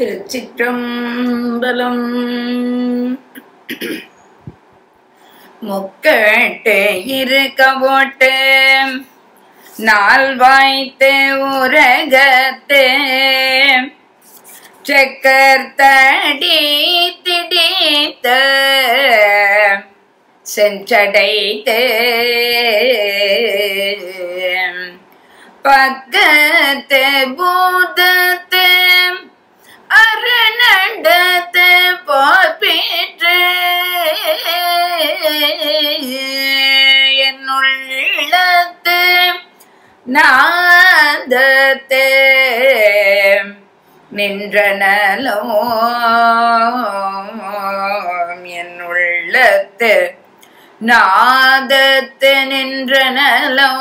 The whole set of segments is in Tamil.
திருச்சிற்றம்பலம். முக்கட்டு இருக்க போட்டு நாள் வாய்த்து உரகத்து செக்கர்த்தடி திடித்த செஞ்சடைத்து பக்கத்து பூதத்து அரணண்டத்து போற்பேற்று என்னுள்ளத்து நாதத்து நின்றனலோ என்னுள்ளத்து நாதத்து நின்றனலோ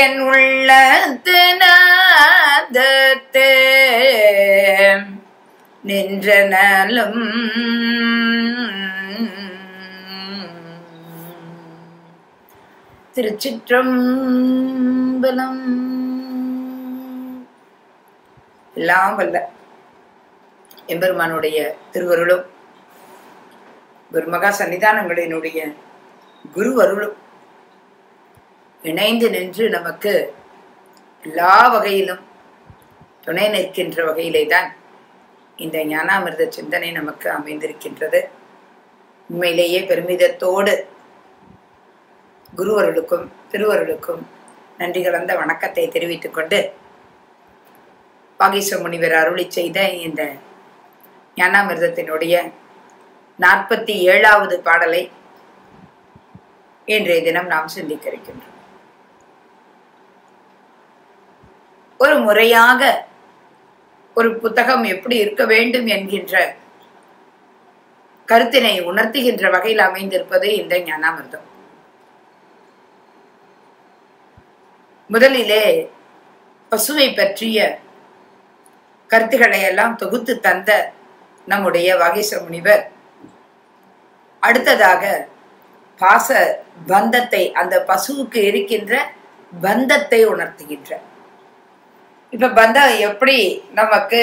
என் உள்ளத்து நாதத்து நின்றனலும் திருச்சிற்றம்பலம். எல்லாம் வல்ல எம்பெருமானுடைய திருவருளும் குருமகா சன்னிதானங்களினுடைய குருவருளும் இணைந்து நின்று நமக்கு எல்லா வகையிலும் துணை நிற்கின்ற வகையிலே தான் இந்த ஞானாமிர்த சிந்தனை நமக்கு அமைந்திருக்கின்றது. உண்மையிலேயே பெருமிதத்தோடு குருவருளுக்கும் திருவருளுக்கும் நன்றி கலந்த வணக்கத்தை தெரிவித்துக் கொண்டு வாகீச முனிவர் அருளி செய்த இந்த ஞானாமிர்தத்தினுடைய 47வது பாடலை இன்றைய தினம் நாம் சிந்திக்க இருக்கின்றோம். ஒரு முறையாக ஒரு புத்தகம் எப்படி இருக்க வேண்டும் என்கின்ற கருத்தினை உணர்த்துகின்ற வகையில் அமைந்திருப்பது இந்த ஞானாமிர்தம். முதலிலே பசுவை பற்றிய கருத்துக்களை எல்லாம் தொகுத்து தந்த நம்முடைய வாகீச முனிவர் அடுத்ததாக பாச பந்தத்தை, அந்த பசுவுக்கு இருக்கின்ற பந்தத்தை உணர்த்துகின்ற, இப்ப பந்தம் எப்படி நமக்கு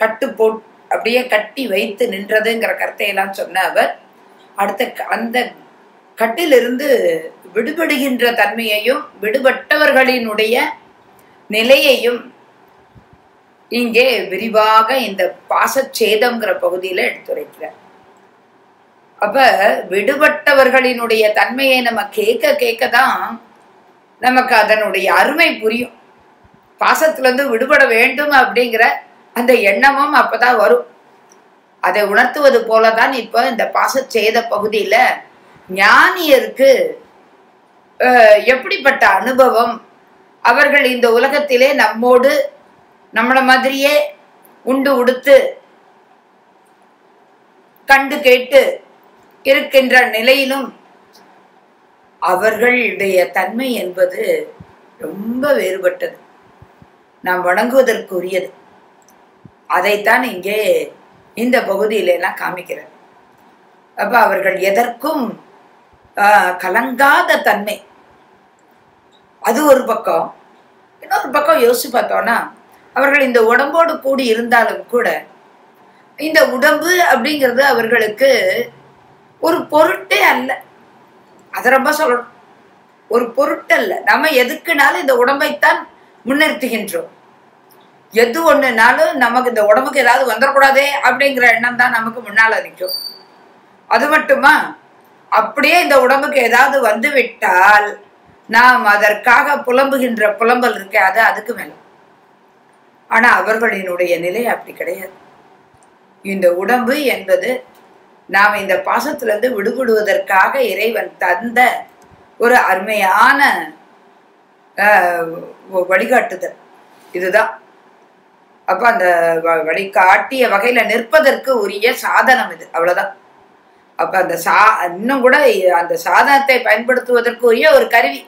கட்டு போட் அப்படியே கட்டி வைத்து நின்றதுங்கிற கருத்தை எல்லாம் சொன்ன அவர் அடுத்த அந்த கட்டிலிருந்து விடுபடுகின்ற தன்மையையும் விடுபட்டவர்களினுடைய நிலையையும் இங்கே விரிவாக இந்த பாசச்சேதம்ங்கிற பகுதியில எடுத்துரைக்கிறார். அப்ப விடுபட்டவர்களினுடைய தன்மையை நம்ம கேட்கதான் நமக்கு அதனுடைய அருமை புரியும். பாசத்துல இருந்து விடுபட வேண்டும் அப்படிங்கிற அந்த எண்ணமும் அப்பதான் வரும். அதை உணர்த்துவது போலதான் இப்ப இந்த பாசச்சேத பகுதியில ஞானியருக்கு எப்படிப்பட்ட அனுபவம், அவர்கள் இந்த உலகத்திலே நம்மோடு நம்மள மாதிரியே உண்டு உடுத்து கண்டு கேட்டு இருக்கின்ற நிலையிலும் அவர்களுடைய தன்மை என்பது ரொம்ப வேறுபட்டது, நாம் வணங்குவதற்குரியது. அதைத்தான் இங்கே இந்த பகுதியில எல்லாம் காமிக்கிறார். அப்ப அவர்கள் எதற்கும் கலங்காத தன்மை, அது ஒரு பக்கம். இன்னொரு பக்கம் யோசிச்சு பார்த்தோம்னா, அவர்கள் இந்த உடம்போடு கூடி இருந்தாலும் கூட இந்த உடம்பு அப்படிங்கிறது அவர்களுக்கு ஒரு பொருட்டே அல்ல. அதை ரொம்ப சொல்லணும், ஒரு பொருட்டல்ல. நம்ம எதுக்குனாலும் இந்த உடம்பைத்தான் முன்னிறுத்துகின்றோம். எது ஒண்ணுனாலும் நமக்கு இந்த உடம்புக்கு ஏதாவது வந்துடக்கூடாதே அப்படிங்கிற எண்ணம் தான் நமக்கு முன்னால நிற்கும். அது மட்டுமா, அப்படியே இந்த உடம்புக்கு ஏதாவது வந்து விட்டால் நாம் அதற்காக புலம்புகின்ற புலம்பல் இருக்க, அது அதுக்கு மேல. ஆனா அவர்களினுடைய நிலை அப்படி கிடையாது. இந்த உடம்பு என்பது நாம் இந்த பாசத்திலிருந்து விடுபடுவதற்காக இறைவன் தந்த ஒரு அருமையான வழிகாட்டுதல் இதுதான். அப்ப அந்த வழிகாட்டிய வகையில நிற்பதற்கு உரிய சாதனம் இது, அவ்வளவுதான். அப்ப அந்த இன்னும் கூட அந்த சாதனத்தை பயன்படுத்துவதற்கு உரிய ஒரு கருவி.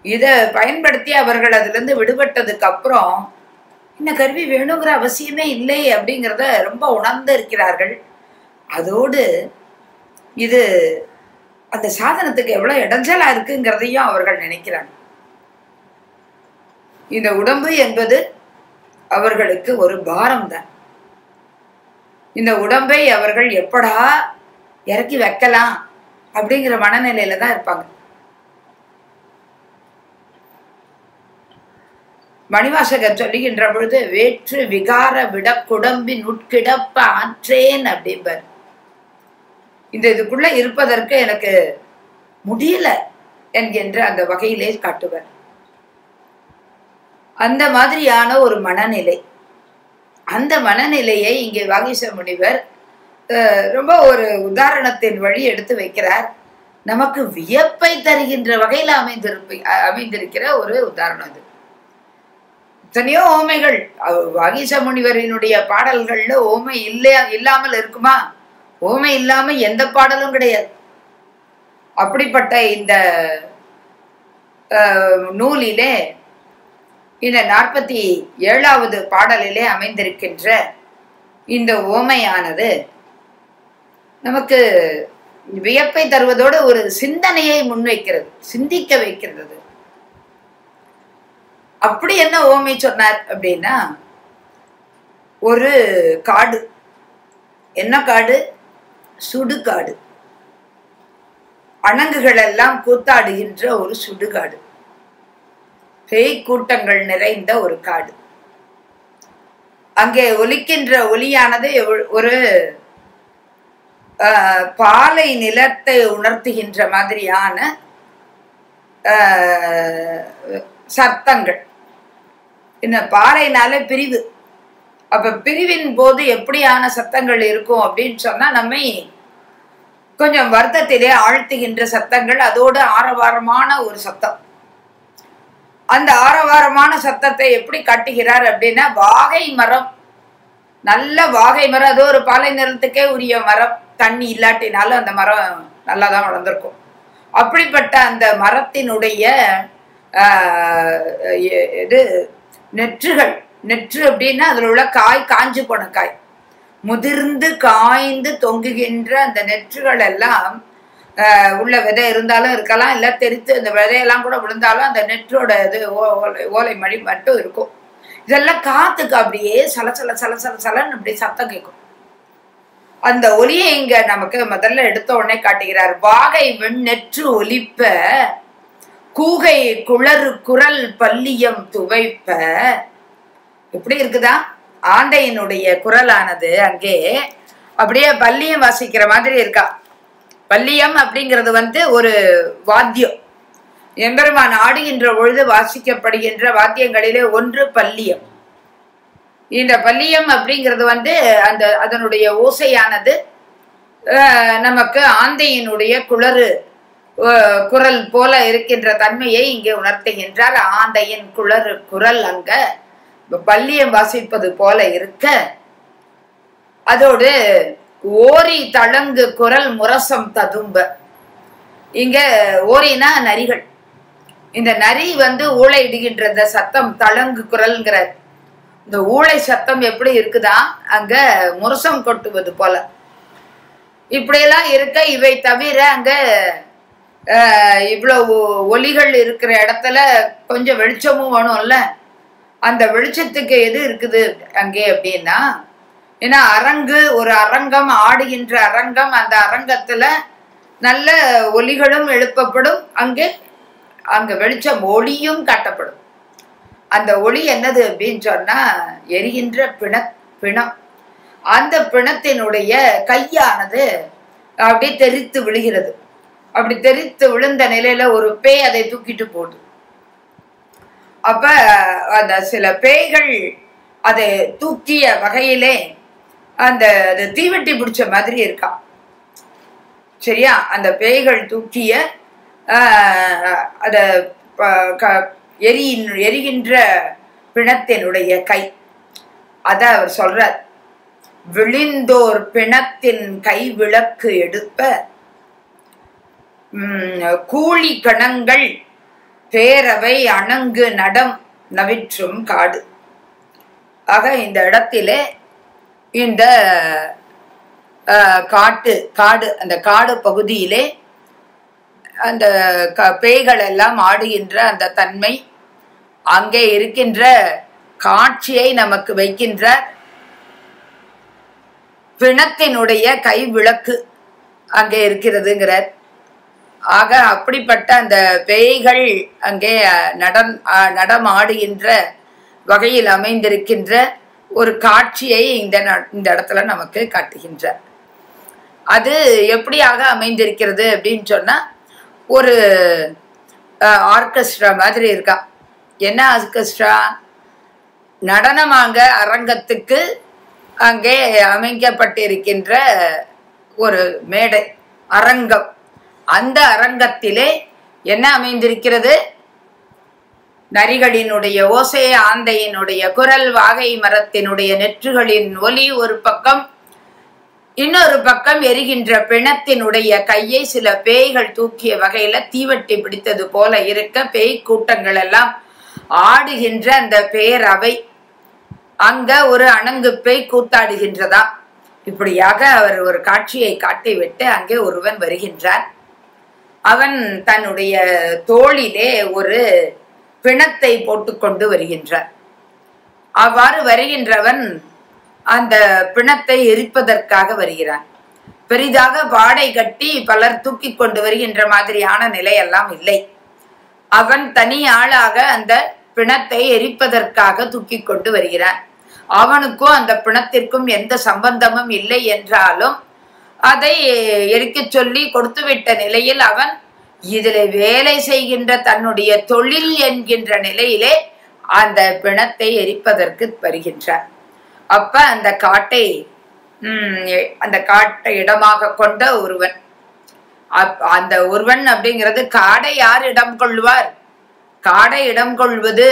இத பயன்படுத்தி அவர்கள் அதுல இருந்து விடுபட்டதுக்கு அப்புறம் இந்த கருவி வேணுங்கிற அவசியமே இல்லை அப்படிங்கிறத ரொம்ப உணர்ந்து இருக்கிறார்கள். அதோடு இது அந்த சாதனத்துக்கு எவ்வளவு இடைஞ்சலா இருக்குங்கிறதையும் அவர்கள் நினைக்கிறாங்க. இந்த உடம்பு என்பது அவர்களுக்கு ஒரு பாரம் தான். இந்த உடம்பை அவர்கள் எப்படா இறக்கி வைக்கலாம் அப்படிங்கிற மனநிலையில தான் இருப்பாங்க. மணிவாசகர் சொல்லுகின்ற பொழுது வேற்று விகார விட குடம்பின் உட்கிடப்ப ஆற்றேன் அப்படிம்பார். இந்த இதுக்குள்ள இருப்பதற்கு எனக்கு முடியல என்கின்ற அந்த வகையிலே காட்டுவர். அந்த மாதிரியான ஒரு மனநிலை, அந்த மனநிலையை இங்கே வாகீச முனிவர் ரொம்ப ஒரு உதாரணத்தின் வழி எடுத்து வைக்கிறார். நமக்கு வியப்பை தருகின்ற வகையில் அமைந்திருக்கிற ஒரு உதாரணம் இது. எத்தனையோ ஓமைகள் வாகீச முனிவரினுடைய பாடல்கள்ல ஓமை இல்லாமல் இருக்குமா? ஓமை இல்லாம எந்த பாடலும் கிடையாது. அப்படிப்பட்ட இந்த நூலிலே இந்த 47வது பாடலிலே அமைந்திருக்கின்ற இந்த ஓமையானது நமக்கு வியப்பை தருவதோடு ஒரு சிந்தனையை முன்வைக்கிறது, சிந்திக்க வைக்கிறது. அப்படி என்ன ஓமை சொன்னார் அப்படின்னா, ஒரு காடு, என்ன காடு? சுடுகாடு. அணங்குகள் எல்லாம் கூத்தாடுகின்ற ஒரு சுடுகாடு, பேய் கூட்டங்கள் நிறைந்த ஒரு காடு. அங்கே ஒலிக்கின்ற ஒலியானது ஒரு பாலை நிலத்தை உணர்த்துகின்ற மாதிரியான சத்தங்கள். இன்னும் பாறைனால பிரிவு, அப்ப பிரிவின் போது எப்படியான சத்தங்கள் இருக்கும் அப்படின்னு சொன்னா நம்மை கொஞ்சம் வருத்தத்திலே ஆழ்த்துகின்ற சத்தங்கள், அதோடு ஆரவாரமான ஒரு சத்தம். அந்த ஆரவாரமான சத்தத்தை எப்படி காட்டுகிறார் அப்படின்னா, வாகை மரம், நல்ல வாகை மரம், அது ஒரு பாலை நிலத்துக்கே உரிய மரம், தண்ணி இல்லாட்டினாலும் அந்த மரம் நல்லாதான் வளர்ந்துருக்கும். அப்படிப்பட்ட அந்த மரத்தினுடைய இது நெற்றுகள், நெற்று அப்படின்னா அதுல உள்ள காய், காஞ்சு போன காய், முதிர்ந்து காய்ந்து தொங்குகின்ற அந்த நெற்றுகள் எல்லாம் உள்ள விதை இருந்தாலும் இருக்கலாம், இல்ல தெரித்து அந்த விதையெல்லாம் கூட விழுந்தாலும் அந்த நெற்றோட இது ஓலை மழி மட்டும் இருக்கும். இதெல்லாம் காத்துக்கு அப்படியே சலசல சலசல சலன்னு அப்படி சத்தம் கேட்கும். அந்த ஒலியை இங்க நமக்கு முதல்ல எடுத்த உடனே காட்டுகிறார். வாகை வெண்ணெற்று ஒலிப்ப, கூகை குளறு குரல் பல்லியம் துவைப்ப. எப்படி இருக்குதா? ஆண்டையினுடைய குரலானது அங்கே அப்படியே பல்லியம் வாசிக்கிற மாதிரி இருக்கா. பல்லியம் அப்படிங்கிறது ஒரு வாத்தியம், எம்பெருமான் ஆடுகின்ற பொழுது வாசிக்கப்படுகின்ற வாத்தியங்களிலே ஒன்று பல்லியம். இந்த பல்லியம் அப்படிங்கிறது அந்த அதனுடைய ஓசையானது நமக்கு ஆந்தையினுடைய குரல் போல இருக்கின்ற தன்மையை இங்கே உணர்த்துகின்றார். ஆந்தையின் குரல் அங்க பல்லியம் வாசிப்பது போல இருக்க, அதோடு ஓரி தளங்கு குரல் முரசம் ததும்ப. இங்க ஓரினா நரிகள். இந்த நரி ஊளை இடுகின்ற இந்த சத்தம் தளங்கு குரல்ங்கிறார். இந்த ஊளை சத்தம் எப்படி இருக்குதா? அங்க முரசம் கொட்டுவது போல. இப்படியெல்லாம் இருக்க, இவை தவிர அங்க இவ்வளவு ஒலிகள் இருக்கிற இடத்துல கொஞ்சம் வெளிச்சமும் வேணும்ல. அந்த வெளிச்சத்துக்கு எது இருக்குது அங்கே அப்படின்னா, ஏன்னா ஒரு அரங்கம், ஆடுகின்ற அரங்கம், அந்த அரங்கத்துல நல்ல ஒலிகளும் எழுப்பப்படும், அங்க வெளிச்சம் ஒளியும் காட்டப்படும். அந்த ஒளி என்னது அப்படின்னு சொன்னா, எரிகின்ற பிணம். அந்த பிணத்தினுடைய கையானது அப்படியே தெரித்து விழுகிறது. அப்படி தெரித்து விழுந்த நிலையில ஒரு பேய் அதை தூக்கிட்டு போகுது. அப்ப அந்த சில பேய்கள் அதை தூக்கிய வகையிலே அது தீவெட்டி பிடிச்ச மாதிரி இருக்கா. சரியா? அந்த பேய்கள் தூக்கிய அத எரிகின்ற பிணத்தினுடைய கை, அத அவர் சொல்றார். விழிந்தோர் பிணத்தின் கை விளக்கு எடுப்ப, கூலி கணங்கள் பேரவை அணங்கு நடம் நவிற்றும் காடு. ஆக இந்த இடத்திலே இந்த காடு அந்த காடு பகுதியிலே அந்த பேய்கள் எல்லாம் ஆடுகின்ற அந்த தன்மை, அங்கே இருக்கின்ற காட்சியை நமக்கு வைக்கின்றார். பிணத்தினுடைய கை விளக்கு அங்கே இருக்கிறதுங்கிறார். ஆக அப்படிப்பட்ட அந்த பேய்கள் அங்கே நடமாடுகின்ற வகையில் அமைந்திருக்கின்ற ஒரு காட்சியை இந்த இடத்துல நமக்கு காட்டுகின்றார். அது எப்படியாக அமைந்திருக்கிறது அப்படின்னு சொன்னா, ஒரு ஆர்கெஸ்ட்ரா மாதிரி இருக்கா. என்ன ஆர்கெஸ்ட்ரா? நடனமாங்க அரங்கத்துக்கு அங்கே அமைக்கப்பட்டிருக்கின்ற ஒரு மேடை, அரங்கம். அந்த அரங்கத்திலே என்ன அமைந்திருக்கிறது? நரிகளினுடைய ஓசை, ஆந்தையினுடைய குரல், வாகை மரத்தினுடைய நெற்றுகளின் ஒலி ஒரு பக்கம், இன்னொரு பக்கம் எரிகின்ற பிணத்தினுடைய கையை சில பேய்கள் தூக்கிய வகையில தீவட்டி பிடித்தது போல இருக்க பேய் கூட்டங்கள் எல்லாம் ஆடுகின்ற அந்த பேரவை. அங்க ஒரு அணங்கு பேய் கூத்தாடுகின்றதா. இப்படியாக அவர் ஒரு காட்சியை காட்டிவிட்டு அங்கே ஒருவன் வருகின்றான். அவன் தன்னுடைய தோளிலே ஒரு பிணத்தை போட்டுக்கொண்டு வருகின்றான். அவ்வாறு வருகின்றவன் அந்த பிணத்தை எரிப்பதற்காக வருகிறான். பெரிதாக பாடை கட்டி பலர் தூக்கி கொண்டு வருகின்ற மாதிரியான நிலையெல்லாம் இல்லை. அவன் தனி ஆளாக அந்த பிணத்தை எரிப்பதற்காக தூக்கி கொண்டு வருகிறான். அவனுக்கும் அந்த பிணத்திற்கும் எந்த சம்பந்தமும் இல்லை என்றாலும் அதை எரிக்க சொல்லி கொடுத்துவிட்ட நிலையில் அவன் இதில் வேலை செய்கின்ற தன்னுடைய தொழில் என்கின்ற நிலையிலே அந்த பிணத்தை எரிப்பதற்கு வருகின்றான். அப்ப அந்த காட்டை இடமாக கொண்ட ஒருவன், அந்த ஒருவன் அப்படிங்கிறது காடை யார் இடம் கொள்வார்? காடை இடம் கொள்வது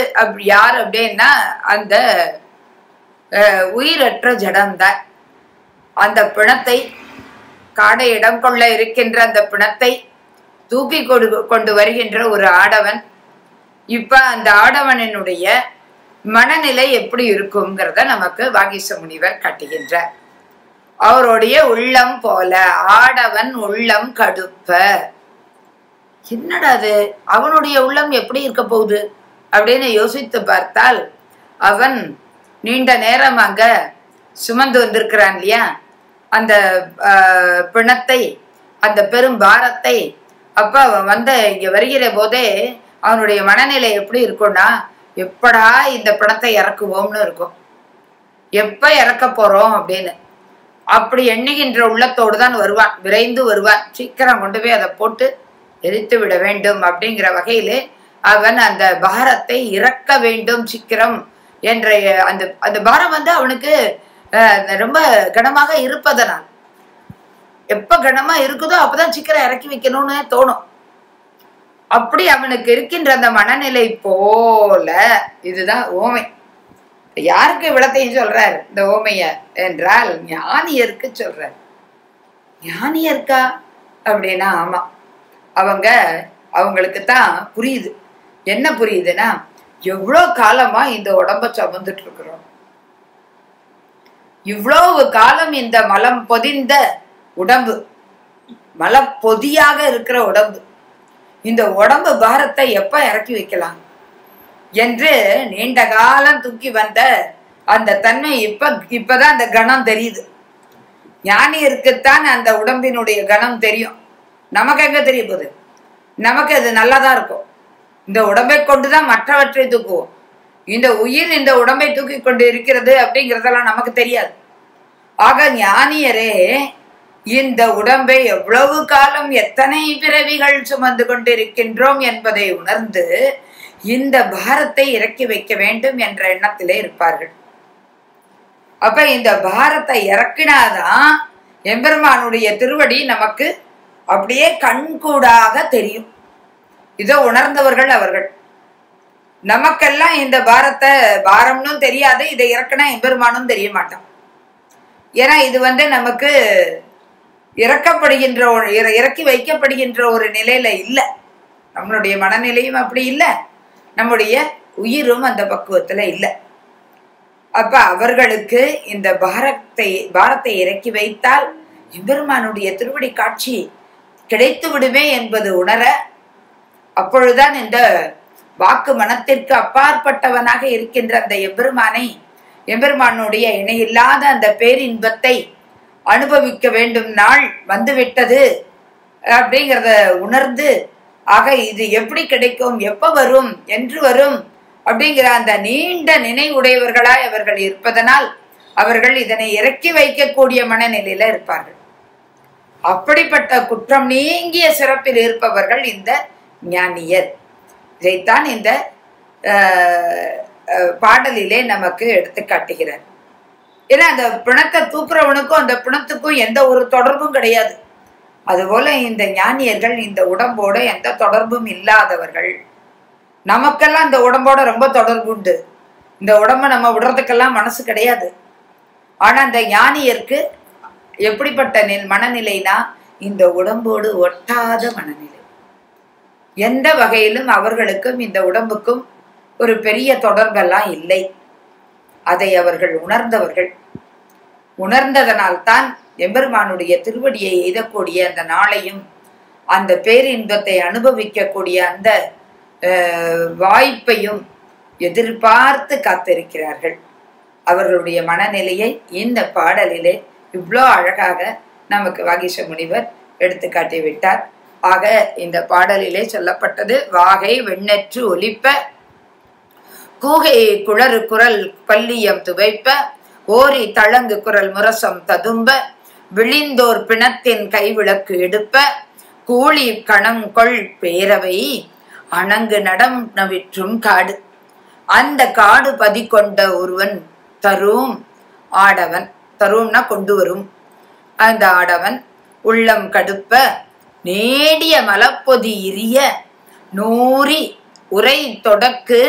யார் அப்படின்னா அந்த உயிரற்ற ஜடம்தான். அந்த பிணத்தை, காடை இடம் கொள்ள இருக்கின்ற அந்த பிணத்தை தூக்கி கொண்டு வருகின்ற ஒரு ஆடவன். இப்ப அந்த ஆடவனினுடைய மனநிலை எப்படி இருக்குங்கிறத நமக்கு வாகீச முனிவர் காட்டுகின்றார். அவருடைய உள்ளம் போல ஆடவன் உள்ளம் கடுப்ப. என்னடா அது, அவனுடைய உள்ளம் எப்படி இருக்க போகுது அப்படின்னு யோசித்து பார்த்தால், அவன் நீண்ட நேரம் அங்க சுமந்து வந்திருக்கிறான் இல்லையா அந்த பிணத்தை, அந்த பெரும் பாரத்தை. அப்ப அவன் இங்க வருகிற போதே அவனுடைய மனநிலை எப்படி இருக்கும்னா, எப்படா இந்த பிணத்தை இறக்குவோம்னு இருக்கும், எப்ப இறக்க போறோம் அப்படின்னு. அப்படி எண்ணுகின்ற உள்ளத்தோடு தான் வருவான், விரைந்து வருவான். சீக்கிரம் கொண்டு போய் அதை போட்டு எரித்து விட வேண்டும் அப்படிங்கிற வகையிலே அவன் அந்த பாரத்தை இறக்க வேண்டும் சீக்கிரம் என்ற அந்த பாரம் அவனுக்கு ரொம்ப கனமாக இருப்பதனால், எப்ப கனமா இருக்குதோ அப்பதான் சீக்கிரம் இறக்கி வைக்கணும்னு தோணும். அப்படி அவனுக்கு இருக்கின்ற அந்த மனநிலை போல இதுதான் ஓமை. யாருக்கு விளத்தையும் சொல்றாரு இந்த ஓமைய என்றால் ஞானியருக்கு சொல்றாரு. ஞானியருக்கா அப்படின்னா ஆமா, அவங்களுக்கு தான் புரியுது. என்ன புரியுதுன்னா, எவ்வளவு காலமா இந்த உடம்ப சுமந்துட்டு இருக்கிறோம், இவ்வளவு காலம் இந்த மலம் பொதிந்த உடம்பு, மலப்பொதியாக இருக்கிற உடம்பு, இந்த உடம்பு பாரத்தை எப்ப இறக்கி வைக்கலாம் என்று நீண்ட காலம் தூக்கி வந்த அந்த தன்மை இப்பதான் அந்த கணம் தெரியுது. ஞானியருக்குத்தான் அந்த உடம்பினுடைய கணம் தெரியும். நமக்கு எங்க தெரிய போகுது? நமக்கு அது நல்லாதான் இருக்கும். இந்த உடம்பை கொண்டுதான் மற்றவற்றை தூக்குவோம். இந்த உயிர் இந்த உடம்பை தூக்கி கொண்டு இருக்கிறது அப்படிங்கிறதெல்லாம் நமக்கு தெரியாது. ஆக ஞானியரே இந்த உடம்பை எவ்வளவு காலம் எத்தனை பிறவிகள் சுமந்து கொண்டிருக்கின்றோம் என்பதை உணர்ந்து இந்த பாரத்தை இறக்கி வைக்க வேண்டும் என்ற எண்ணத்திலே இருப்பார்கள். அப்ப இந்த பாரத்தை இறக்கினாதான் எம்பெருமானுடைய திருவடி நமக்கு அப்படியே கண்கூடாக தெரியும். இதோ உணர்ந்தவர்கள் அவர்கள். நமக்கெல்லாம் இந்த பாரம்னு தெரியாது, இதை இறக்கினா எம்பெருமானும் தெரிய மாட்டான். ஏன்னா இது நமக்கு இறக்கி வைக்கப்படுகின்ற ஒரு நிலையில இல்லை. நம்மளுடைய மனநிலையும் அப்படி இல்லை, நம்முடைய உயிரும் அந்த பக்குவத்துல இல்லை. அப்ப அவர்களுக்கு இந்த பாரத்தை இறக்கி வைத்தால் எம்பெருமானுடைய திருவடி காட்சி கிடைத்து விடுமே என்பது உணர, அப்பொழுதுதான் இந்த வாக்கு மனத்திற்கு அப்பாற்பட்டவனாக இருக்கின்ற அந்த எம்பெருமானை, எம்பெருமானுடைய இணையில்லாத அந்த பேரின்பத்தை அனுபவிக்க வேண்டும் நாள் வந்துவிட்டது அப்படிங்கிறத உணர்ந்து, ஆக இது எப்படி கிடைக்கும், எப்ப வரும், என்று வரும் அப்படிங்கிற அந்த நீண்ட நினைவுடையவர்களாய் அவர்கள் இருப்பதனால் அவர்கள் இதனை இறக்கி வைக்கக்கூடிய மனநிலையில இருப்பார்கள். அப்படிப்பட்ட குற்றம் நீங்கிய சிறப்பில் இருப்பவர்கள் இந்த ஞானியர். இதைத்தான் இந்த பாடலிலே நமக்கு எடுத்து காட்டுகிறார். ஏன்னா அந்த பிணத்தை தூக்குறவனுக்கும் அந்த பிணத்துக்கும் எந்த ஒரு தொடர்பும் கிடையாது. அதுபோல இந்த ஞானியர்கள் இந்த உடம்போட எந்த தொடர்பும் இல்லாதவர்கள். நமக்கெல்லாம் இந்த உடம்போட ரொம்ப தொடர்பு உண்டு. இந்த உடம்ப நம்ம விடுறதுக்கெல்லாம் மனசு கிடையாது. ஆனா அந்த ஞானியருக்கு எப்படிப்பட்ட மனநிலைனா, இந்த உடம்போடு ஒட்டாத மனநிலை. எந்த வகையிலும் அவர்களுக்கும் இந்த உடம்புக்கும் ஒரு பெரிய தொடர்பெல்லாம் இல்லை. அதை அவர்கள் உணர்ந்தவர்கள். உணர்ந்ததனால்தான் எம்பெருமானுடைய திருவடியை எய்தக்கூடிய அந்த நாளையும் அந்த பேரின்பத்தை அனுபவிக்கக்கூடிய அந்த வாய்ப்பையும் எதிர்பார்த்து காத்திருக்கிறார்கள். அவர்களுடைய மனநிலையை இந்த பாடலிலே இவ்வளோ அழகாக நமக்கு வாகீச முனிவர் எடுத்து காட்டிவிட்டார். ஆக இந்த பாடலிலே சொல்லப்பட்டது, வாகை வெண்ணெற்று ஒலிப்ப, கூகை குளறு குரல் பல்லியம் துவைப்ப, ஓரி தளங்கு குரல் முரசம் ததும்ப, விழிந்தோர் பிணத்தின் கைவிளக்கு எடுப்ப, கூலி கணங்கொள் பேரவை அணங்கு நடம் நவிற்றும் காடு. அந்த காடு பதி கொண்ட ஒருவன் தரும் ஆடவன், தரும்னா கொண்டு வரும் அந்த ஆடவன், உள்ளம் கடுப்ப நேடிய மலப்பொதி இரிய நூறி உரை தொடக்கு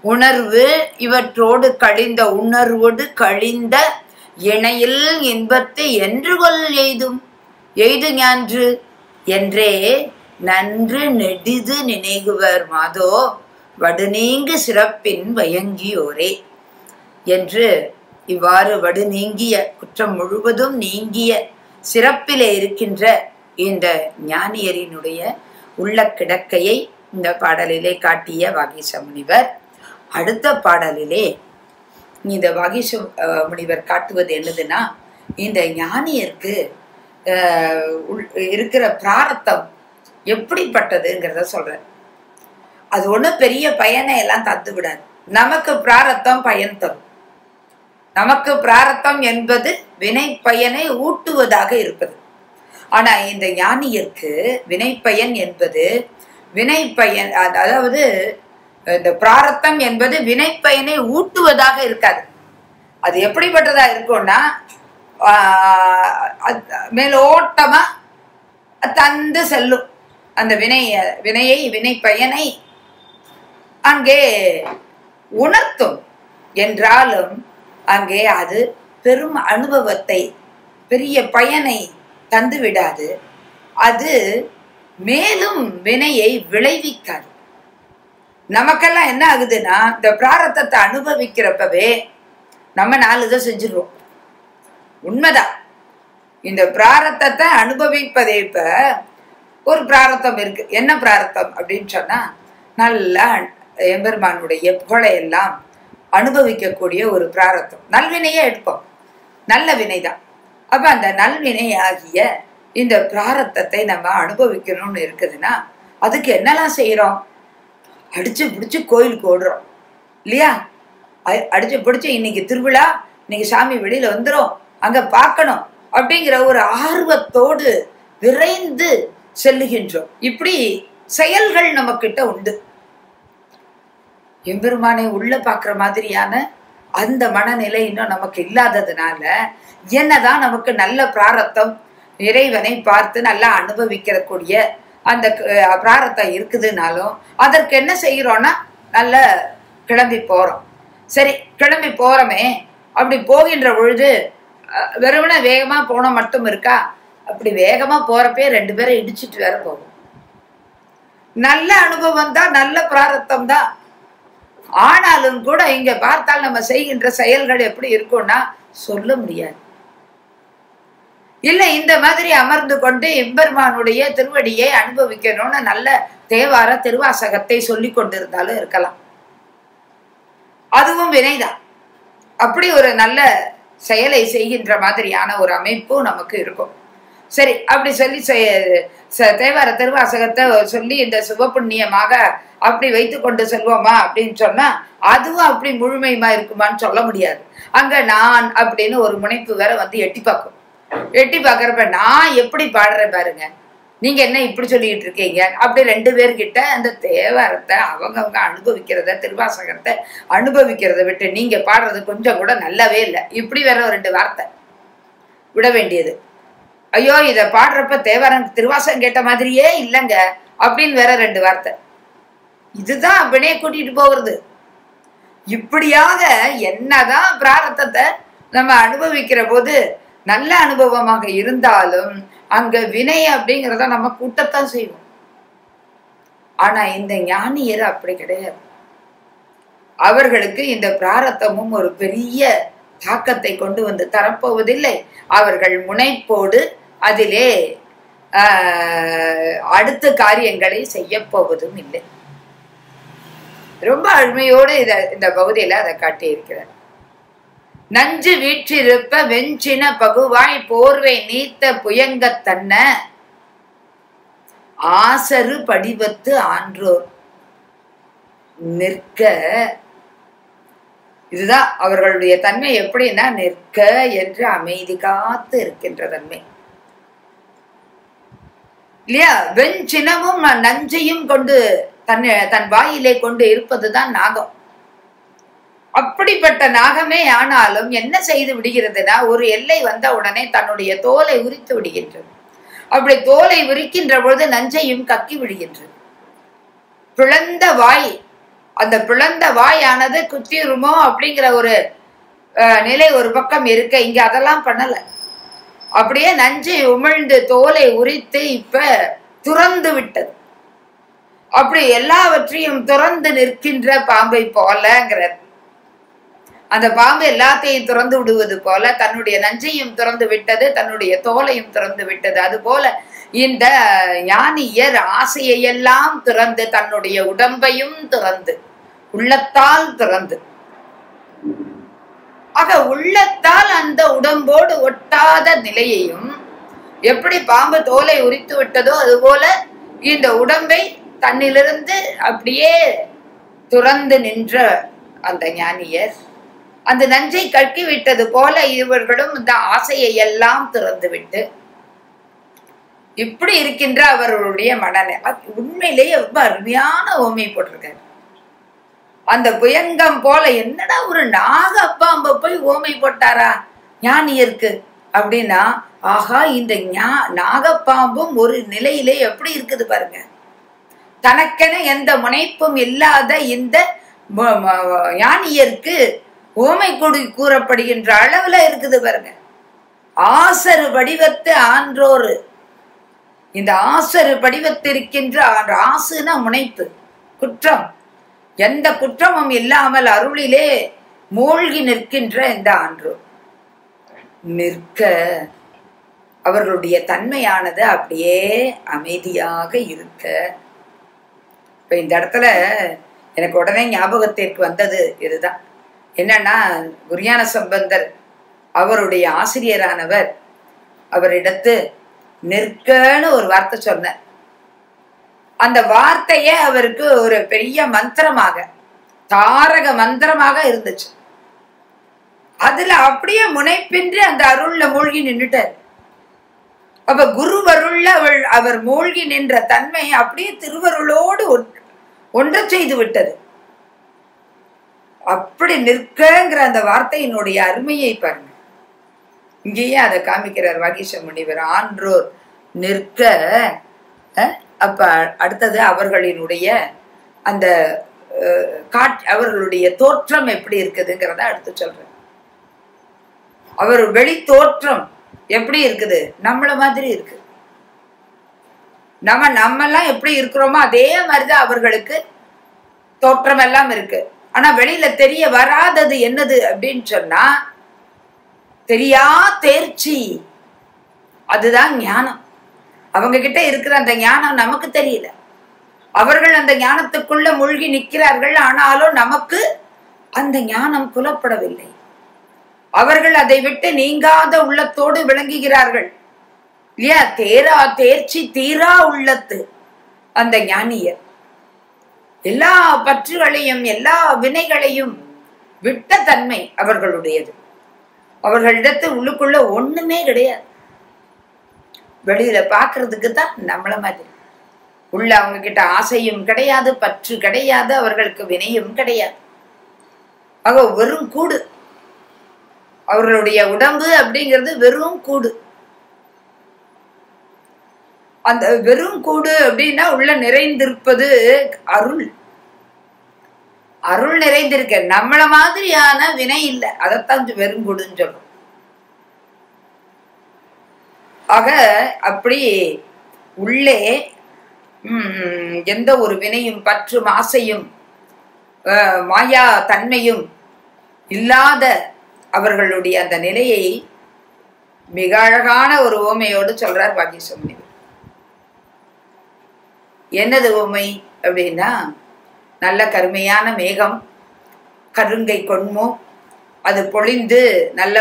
உணர்வு இவற்றோடு கழிந்த உணர்வோடு கழிந்த இணையில் இன்பத்தை என்று கொள் எய்தும் எய்து ஞான்று என்றே நன்று நெடிது நினைகுவர் மாதோ வடுநீங்கு சிறப்பின் வயங்கியோரே என்று இவ்வாறு வடு நீங்கிய குற்றம் முழுவதும் நீங்கிய சிறப்பிலே இருக்கின்ற இந்த ஞானியரினுடைய உள்ள கிடக்கையை இந்த பாடலிலே காட்டிய வாகீச முனிவர் அடுத்த பாடலிலே இந்த வாகீச முனிவர் காட்டுவது என்னதுன்னா, இந்த ஞானியருக்கு இருக்கிற பிராரத்தம் எப்படிப்பட்டதுங்கிறத சொல்ற. அது ஒன்றும் பெரிய பயனை எல்லாம் தந்து விடாது. நமக்கு பிராரத்தம் பயன் தரும். நமக்கு பிராரத்தம் என்பது வினை பயனை ஊட்டுவதாக இருப்பது. ஆனா இந்த ஞானியருக்கு வினை பயன் என்பது வினை பயன், அதாவது இந்த பிராரத்தம் என்பது வினை பயனை ஊட்டுவதாக இருக்காது. அது எப்படிப்பட்டதா இருக்கும்னா, மேலோட்டமா தந்து செல்லும். அந்த வினையை வினை பயனை அங்கே உணர்த்தும் என்றாலும் அங்கே அது பெரும் அனுபவத்தை பெரிய பயனை தந்து விடாது. அது மேலும் வினையை விளைவிக்காது. நமக்கெல்லாம் என்ன ஆகுதுன்னா, இந்த பிராரத்தத்தை அனுபவிக்கிறப்பவே நம்ம 4 இதை செஞ்சிருவோம். உண்மைதான். இந்த பிராரத்தத்தை அனுபவிப்பதே இப்ப ஒரு பிராரத்தம் இருக்கு. என்ன பிராரத்தம் அப்படின்னு சொன்னா, நல்லா எம்பெருமானுடைய புகழையெல்லாம் அனுபவிக்கக்கூடிய ஒரு பிராரத்தம். நல்வினையே எடுப்போம், நல்ல வினைதான். அப்ப அந்த நல்வினை ஆகிய இந்த பிராரத்தத்தை நம்ம அனுபவிக்கணும்னு இருக்குதுன்னா அதுக்கு என்னெல்லாம் செய்யறோம்? அடிச்சு பிடிச்சு கோயிலுக்கு ஓடுறோம் இல்லையா? அடிச்சு பிடிச்சு இன்னைக்கு திருவிழா, இன்னைக்கு சாமி வெளியில வந்துடும், அங்க பார்க்கணும் அப்படிங்கிற ஒரு ஆர்வத்தோடு விரைந்து செல்லுகின்றோம். இப்படி செயல்கள் நம்ம கிட்ட உண்டு. எம்பெருமானை உள்ள பாக்குற மாதிரியான அந்த மனநிலை இன்னும் நமக்கு இல்லாததுனால என்னதான் நமக்கு நல்ல பிராரத்தம், இறைவனை பார்த்து நல்லா அனுபவிக்கிறக்கூடிய அந்த பிராரத்தம் இருக்குதுனாலும் அதற்கு என்ன செய்கிறோம்னா, நல்ல கிளம்பி போறோம். சரி, கிளம்பி போறோமே, அப்படி போகின்ற பொழுது வெறுமன வேகமா போன மட்டும் இருக்கா? அப்படி வேகமா போறப்பே 2 பேரை இடிச்சிட்டு வேற போகும். நல்ல அனுபவம் தான், நல்ல பிராரத்தம் தான். ஆனாலும் கூட இங்க பார்த்தால் நம்ம செய்கின்ற செயல்கள் எப்படி இருக்கும்னா சொல்ல முடியாது. இல்ல இந்த மாதிரி அமர்ந்து கொண்டு எம்பெருமானுடைய திருவடியை அனுபவிக்கணும்னு நல்ல தேவார திருவாசகத்தை சொல்லி கொண்டிருந்தாலும் இருக்கலாம். அதுவும் வினைதான். அப்படி ஒரு நல்ல செயலை செய்கின்ற மாதிரியான ஒரு அமைப்பும் நமக்கு இருக்கும். சரி, அப்படி சொல்லி தேவார திருவாசகத்தை சொல்லி இந்த சுபபுண்ணியமாக அப்படி வைத்து கொண்டு செல்வோமா அப்படின்னு சொன்னா அதுவும் அப்படி முழுமையுமா இருக்குமான்னு சொல்ல முடியாது. அங்க நான் அப்படின்னு ஒரு முனைப்பு வேற வந்து எட்டி பார்க்கும். எட்டி பார்க்கறப்ப நான் எப்படி பாடுறேன் பாருங்க, நீங்க என்ன இப்படி சொல்லிட்டு இருக்கீங்க அப்படி ரெண்டு பேர்கிட்ட அந்த தேவாரத்தை அவங்க அனுபவிக்கிறத திருவாசகத்தை அனுபவிக்கிறத விட்டு நீங்க பாடுறது கொஞ்சம் கூட நல்லாவே இல்லை, இப்படி வேற ரெண்டு வார்த்தை விட வேண்டியது. ஐயோ இத பாடுறப்ப தேவாரம் திருவாசகம் கேட்ட மாதிரியே இல்லைங்க அப்படின்னு வேற ரெண்டு வார்த்தை. இதுதான் வினைய கூட்டிட்டு போகிறது. இப்படியாக என்னதான் பிராரத்தத்தை நம்ம அனுபவிக்கிற போது நல்ல அனுபவமாக இருந்தாலும் அங்க வினை அப்படிங்கிறத நம்ம கூட்டத்தான் செய்வோம். ஆனா இந்த ஞானியர் அப்படி கிடையாது. அவர்களுக்கு இந்த பிராரத்தமும் ஒரு பெரிய தாக்கத்தை கொண்டு வந்து தரப்போவதில்லை. அவர்கள் முனைப்போடு அதிலே அடுத்த காரியங்களை செய்ய போவதும் இல்லை. ரொம்ப அருமையோடு இந்த பகுதியில அதை காட்டியிருக்கிறார். நஞ்சு வீற்றிருப்ப வெஞ்சின பகுவாய் போர்வை நீத்த புயங்க தன்ன ஆசரு படிவத்து ஆன்றோர் நிற்க. இதுதான் அவர்களுடைய தன்மை. எப்படின்னா நிற்க என்று அமைதி காத்து இருக்கின்ற தன்மை இல்லையா? வெஞ்சினமும் நஞ்சையும் கொண்டு தன் வாயிலே கொண்டு இருப்பதுதான் நாகம். அப்படிப்பட்ட நாகமே ஆனாலும் என்ன செய்து விடுகிறதுனா ஒரு எல்லை வந்த உடனே தன்னுடைய தோலை உரித்து விடுகின்றது. அப்படி தோலை உரிக்கின்ற பொழுது நஞ்சையும் கக்கி விடுகின்றது. பிளந்த வாய், அந்த பிளந்த வாயானது குத்திருமோ அப்படிங்கிற ஒரு நிலை ஒரு பக்கம் இருக்க, இங்க அதெல்லாம் பண்ணல. அப்படியே நஞ்சை உமிழ்ந்து தோலை உரித்து இப்ப துறந்து விட்டது. அப்படி எல்லாவற்றையும் துறந்து நிற்கின்ற பாம்பை போலங்கிறார். அந்த பாம்பு எல்லாத்தையும் துறந்து விடுவது போல தன்னுடைய நஞ்சையும் துறந்து விட்டது, தன்னுடைய தோலையும் துறந்து விட்டது. அது போல இந்த ஞானியர் ஆசையெல்லாம் துறந்து தன்னுடைய உடம்பையும் துறந்து உள்ளத்தால் துறந்து, ஆக உள்ளத்தால் அந்த உடம்போடு ஒட்டாத நிலையையும் எப்படி பாம்பு தோலை உரித்து விட்டதோ அதுபோல இந்த உடம்பை தன்னிலிருந்து அப்படியே துறந்து நின்ற அந்த ஞானியர் அந்த நஞ்சை கக்கி விட்டது போல இவர்களும் இந்த ஆசையை எல்லாம் துறந்து விட்டு இப்படி இருக்கின்ற அவர்களுடைய மனநிலை. உண்மையிலேயே ரொம்ப அருமையான ஓமை போட்டிருக்காரு. அந்த புயங்கம் போல என்னடா ஒரு நாகப்பாம்பை போய் ஓமை போட்டாரா ஞானியருக்கு அப்படின்னா, ஆகா இந்த நாகப்பாம்பும் ஒரு நிலையிலே எப்படி இருக்குது பாருங்க. தனக்கென எந்த முனைப்பும் இல்லாத இந்த ஞானியருக்கு ஓமை கூறப்படுகின்ற அளவுல இருக்குது பாருங்க. ஆசரு வடிவத்து ஆன்றோரு, இந்த ஆசரு படிவத்திருக்கின்ற ஆசுனா முனைப்பு, குற்றம், எந்த குற்றமும் இல்லாமல் அருளிலே மூழ்கி நிற்கின்ற இந்த ஆன்றோர் நிற்க அவர்களுடைய தன்மையானது அப்படியே அமைதியாக இருக்க. இப்ப இந்த இடத்துல எனக்கு உடனே ஞாபகத்திற்கு வந்தது இதுதான். என்னன்னா குருஞான சம்பந்தர் அவருடைய ஆசிரியரானவர் அவரிடத்து நிற்கன்னு ஒரு வார்த்தை சொன்னார். அந்த வார்த்தையே அவருக்கு ஒரு பெரிய மந்திரமாக, தாரக மந்திரமாக இருந்துச்சு. அதுல அப்படியே முனைப்பின்றி அந்த அருள்ல மூழ்கி நின்றுட்டார். அப்ப குருவருள்ல அவர் மூழ்கி நின்ற தன்மை அப்படியே திருவருளோடு ஒன்று செய்து விட்டது. அப்படி நிற்கங்கிற அந்த வார்த்தையினுடைய அருமையை பாருங்க. இங்கேயே அதை காமிக்கிறார் வாகீச முனிவர். ஆன்றோர் நிற்க. அப்ப அடுத்தது அவர்களினுடைய அந்த அவர்களுடைய தோற்றம் எப்படி இருக்குதுங்கிறத அடுத்து சொல்றேன். அவர் வெளி தோற்றம் எப்படி இருக்குது? நம்மள மாதிரி இருக்கு. நம்மெல்லாம் எப்படி இருக்கிறோமோ அதே மாதிரிதான் அவர்களுக்கு தோற்றம் எல்லாம் இருக்கு. ஆனா வெளியில தெரிய வராதது என்னது அப்படின்னு சொன்னா தெரியா தேர்ச்சி. அதுதான் ஞானம். அவங்க கிட்ட இருக்கிற அந்த ஞானம் நமக்கு தெரியல. அவர்கள் அந்த ஞானத்துக்குள்ள மூழ்கி நிற்கிறார்கள். ஆனாலும் நமக்கு அந்த ஞானம் புலப்படவில்லை. அவர்கள் அதை விட்டு நீங்காத உள்ளத்தோடு விளங்குகிறார்கள் இல்லையா? தேர்ச்சி தீரா உள்ளத்து அந்த ஞானியர் எல்லா பற்றுகளையும் எல்லா வினைகளையும் விட்ட தன்மை அவர்களுடையது. அவர்களிடத்து உள்ளுக்குள்ள ஒண்ணுமே கிடையாது. வெளியில பாக்குறதுக்கு தான் நம்மள மாதிரி. உள்ள அவங்க கிட்ட ஆசையும் கிடையாது, பற்று கிடையாது, அவர்களுக்கு வினையும் கிடையாது. ஆக வெறும் கூடு. அவர்களுடைய உடம்பு அப்படிங்கிறது வெறும் கூடு. அந்த வெறும் கூடு அப்படின்னா உள்ள நிறைந்திருப்பது அருள். அருள் நிறைந்திருக்க. நம்மள மாதிரியான வினை இல்லை. அதைத்தான் வெறும் கூடுன்னு சொல்றோம். ஆக அப்படி உள்ளே எந்த ஒரு வினையும் பற்றும் ஆசையும் மாயா தன்மையும் இல்லாத அவர்களுடைய அந்த நிலையை மிக அழகான ஒரு ஓமையோடு சொல்றார் பாக்கியசுவாமி. என்னது ஓமை அப்படின்னா, நல்ல கருமையான மேகம், கருங்கை கொன்மோ, அது பொழிந்து நல்ல